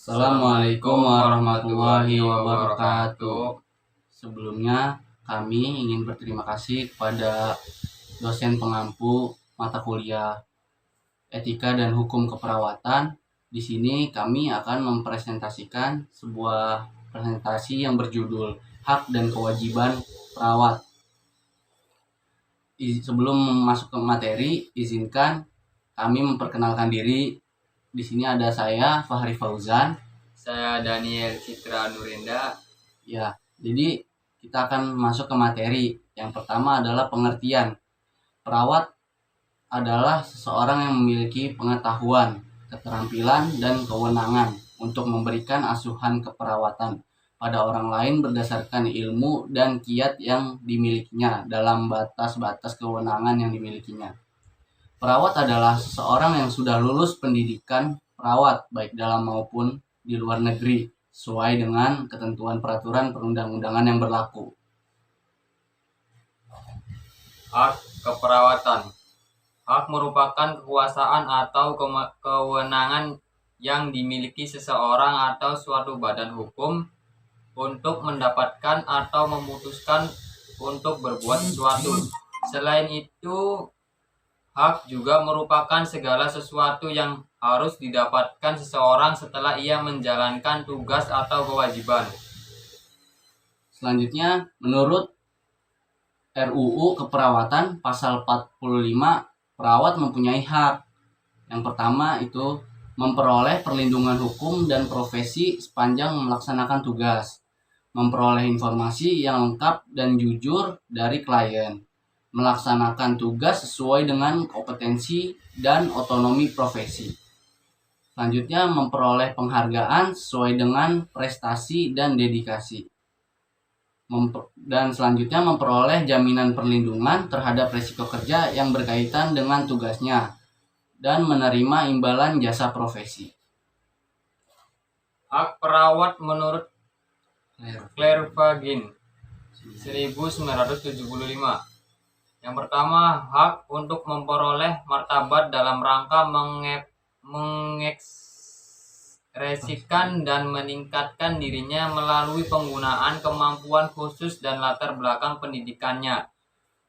Assalamualaikum warahmatullahi wabarakatuh. Sebelumnya kami ingin berterima kasih kepada dosen pengampu mata kuliah Etika dan Hukum Keperawatan. Di sini kami akan mempresentasikan sebuah presentasi yang berjudul Hak dan Kewajiban Perawat. Sebelum masuk ke materi, izinkan kami memperkenalkan diri. Di sini ada saya, Fahri Fauzan. Saya Daniel Citra Nurenda. Ya, jadi kita akan masuk ke materi. Yang pertama adalah pengertian. Perawat adalah seseorang yang memiliki pengetahuan, keterampilan, dan kewenangan untuk memberikan asuhan keperawatan pada orang lain berdasarkan ilmu dan kiat yang dimilikinya dalam batas-batas kewenangan yang dimilikinya. Perawat adalah seseorang yang sudah lulus pendidikan perawat baik dalam maupun di luar negeri sesuai dengan ketentuan peraturan perundang-undangan yang berlaku. Hak keperawatan. Hak merupakan kekuasaan atau kewenangan yang dimiliki seseorang atau suatu badan hukum untuk mendapatkan atau memutuskan untuk berbuat sesuatu. Selain itu, hak juga merupakan segala sesuatu yang harus didapatkan seseorang setelah ia menjalankan tugas atau kewajiban. Selanjutnya, menurut RUU Keperawatan pasal 45, perawat mempunyai hak. Yang pertama itu memperoleh perlindungan hukum dan profesi sepanjang melaksanakan tugas, memperoleh informasi yang lengkap dan jujur dari klien, melaksanakan tugas sesuai dengan kompetensi dan otonomi profesi. Selanjutnya, memperoleh penghargaan sesuai dengan prestasi dan dedikasi. Dan selanjutnya, memperoleh jaminan perlindungan terhadap risiko kerja yang berkaitan dengan tugasnya dan menerima imbalan jasa profesi. Hak perawat menurut Claire Fagin 1975. Yang pertama, hak untuk memperoleh martabat dalam rangka mengekspresikan dan meningkatkan dirinya melalui penggunaan kemampuan khusus dan latar belakang pendidikannya.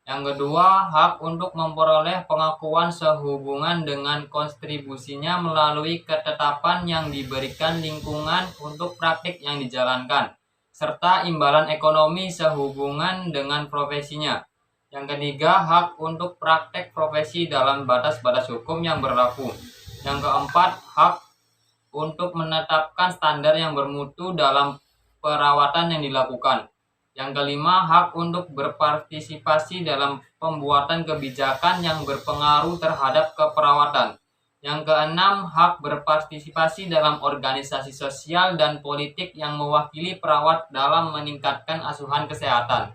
Yang kedua, hak untuk memperoleh pengakuan sehubungan dengan kontribusinya melalui ketetapan yang diberikan lingkungan untuk praktik yang dijalankan, serta imbalan ekonomi sehubungan dengan profesinya. Yang ketiga, hak untuk praktek profesi dalam batas-batas hukum yang berlaku. Yang keempat, hak untuk menetapkan standar yang bermutu dalam perawatan yang dilakukan. Yang kelima, hak untuk berpartisipasi dalam pembuatan kebijakan yang berpengaruh terhadap keperawatan. Yang keenam, hak berpartisipasi dalam organisasi sosial dan politik yang mewakili perawat dalam meningkatkan asuhan kesehatan.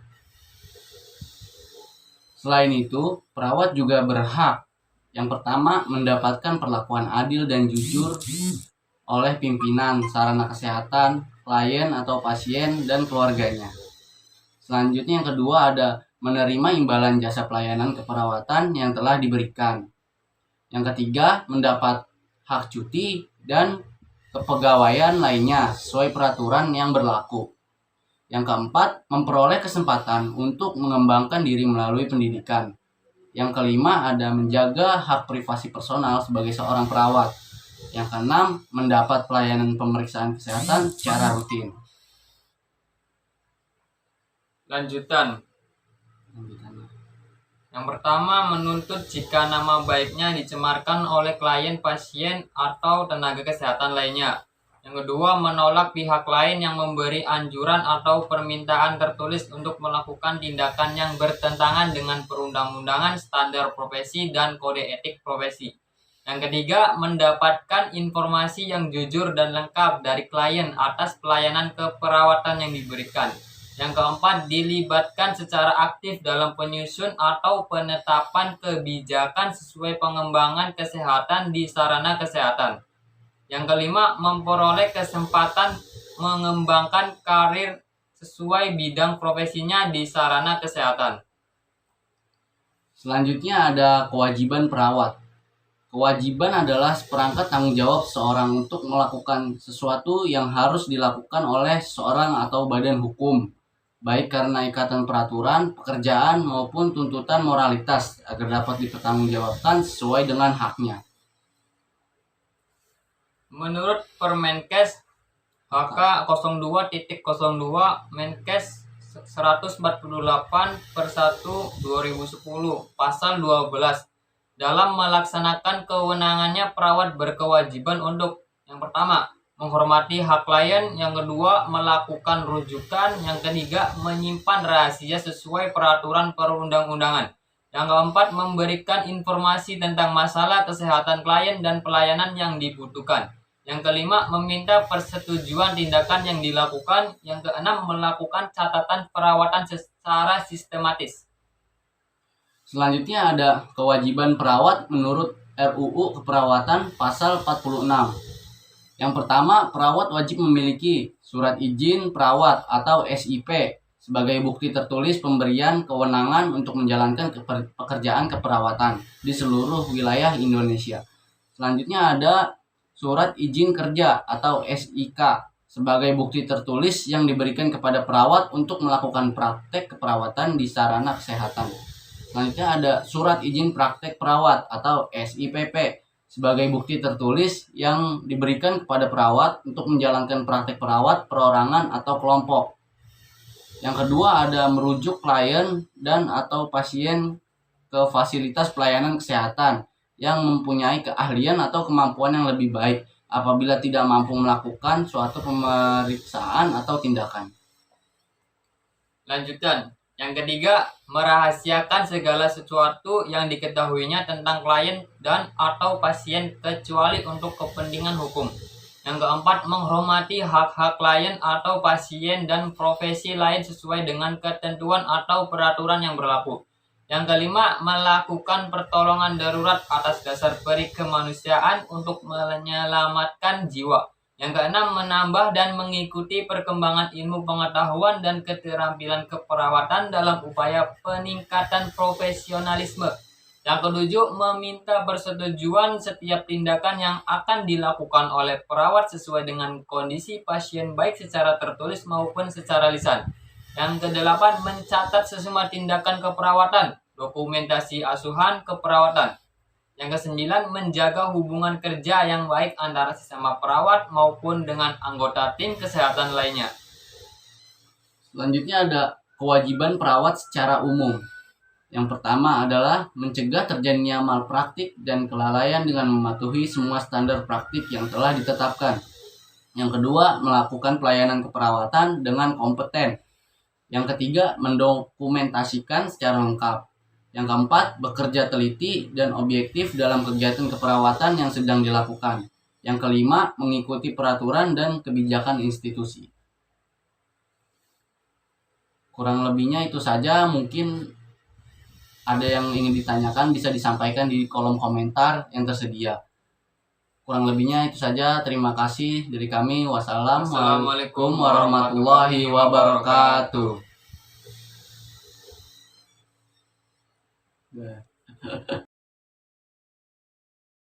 Selain itu, perawat juga berhak yang pertama mendapatkan perlakuan adil dan jujur oleh pimpinan, sarana kesehatan, klien atau pasien, dan keluarganya. Selanjutnya yang kedua ada menerima imbalan jasa pelayanan keperawatan yang telah diberikan. Yang ketiga, mendapat hak cuti dan kepegawaian lainnya sesuai peraturan yang berlaku. Yang keempat, memperoleh kesempatan untuk mengembangkan diri melalui pendidikan. Yang kelima, ada menjaga hak privasi personal sebagai seorang perawat. Yang keenam, mendapat pelayanan pemeriksaan kesehatan secara rutin. Lanjutan. Yang pertama, menuntut jika nama baiknya dicemarkan oleh klien, pasien, atau tenaga kesehatan lainnya. Yang kedua, menolak pihak lain yang memberi anjuran atau permintaan tertulis untuk melakukan tindakan yang bertentangan dengan perundang-undangan, standar profesi, dan kode etik profesi. Yang ketiga, mendapatkan informasi yang jujur dan lengkap dari klien atas pelayanan keperawatan yang diberikan. Yang keempat, dilibatkan secara aktif dalam penyusun atau penetapan kebijakan sesuai pengembangan kesehatan di sarana kesehatan. Yang kelima, memperoleh kesempatan mengembangkan karir sesuai bidang profesinya di sarana kesehatan. Selanjutnya ada kewajiban perawat. Kewajiban adalah seperangkat tanggung jawab seseorang untuk melakukan sesuatu yang harus dilakukan oleh seseorang atau badan hukum, baik karena ikatan peraturan, pekerjaan, maupun tuntutan moralitas agar dapat dipertanggungjawabkan sesuai dengan haknya. Menurut Permenkes HK 02.02 Menkes 148 per 1 2010 pasal 12, dalam melaksanakan kewenangannya perawat berkewajiban untuk yang pertama menghormati hak klien, yang kedua melakukan rujukan, yang ketiga menyimpan rahasia sesuai peraturan perundang-undangan, yang keempat memberikan informasi tentang masalah kesehatan klien dan pelayanan yang dibutuhkan, yang kelima meminta persetujuan tindakan yang dilakukan, yang keenam melakukan catatan perawatan secara sistematis. Selanjutnya ada kewajiban perawat menurut RUU Keperawatan pasal 46. Yang pertama, perawat wajib memiliki surat izin perawat atau SIP sebagai bukti tertulis pemberian kewenangan untuk menjalankan pekerjaan keperawatan di seluruh wilayah Indonesia. Selanjutnya ada surat izin kerja atau SIK sebagai bukti tertulis yang diberikan kepada perawat untuk melakukan praktek keperawatan di sarana kesehatan. Selanjutnya ada surat izin praktek perawat atau SIPP sebagai bukti tertulis yang diberikan kepada perawat untuk menjalankan praktek perawat perorangan atau kelompok. Yang kedua ada merujuk klien dan atau pasien ke fasilitas pelayanan kesehatan yang mempunyai keahlian atau kemampuan yang lebih baik apabila tidak mampu melakukan suatu pemeriksaan atau tindakan. Lanjutkan. Yang ketiga, merahasiakan segala sesuatu yang diketahuinya tentang klien dan atau pasien kecuali untuk kepentingan hukum. Yang keempat, menghormati hak-hak klien atau pasien dan profesi lain sesuai dengan ketentuan atau peraturan yang berlaku. Yang kelima, melakukan pertolongan darurat atas dasar perikemanusiaan untuk menyelamatkan jiwa. Yang keenam, menambah dan mengikuti perkembangan ilmu pengetahuan dan keterampilan keperawatan dalam upaya peningkatan profesionalisme. Yang ketujuh, meminta persetujuan setiap tindakan yang akan dilakukan oleh perawat sesuai dengan kondisi pasien baik secara tertulis maupun secara lisan. Yang kedelapan, mencatat semua tindakan keperawatan, dokumentasi asuhan keperawatan. Yang kesembilan, menjaga hubungan kerja yang baik antara sesama perawat maupun dengan anggota tim kesehatan lainnya. Selanjutnya ada kewajiban perawat secara umum. Yang pertama adalah mencegah terjadinya malpraktik dan kelalaian dengan mematuhi semua standar praktik yang telah ditetapkan. Yang kedua, melakukan pelayanan keperawatan dengan kompeten. Yang ketiga, mendokumentasikan secara lengkap. Yang keempat, bekerja teliti dan objektif dalam kegiatan keperawatan yang sedang dilakukan. Yang kelima, mengikuti peraturan dan kebijakan institusi. Kurang lebihnya itu saja. Mungkin ada yang ingin ditanyakan bisa disampaikan di kolom komentar yang tersedia. Kurang lebihnya itu saja. Terima kasih dari kami. Wassalamualaikum warahmatullahi wabarakatuh.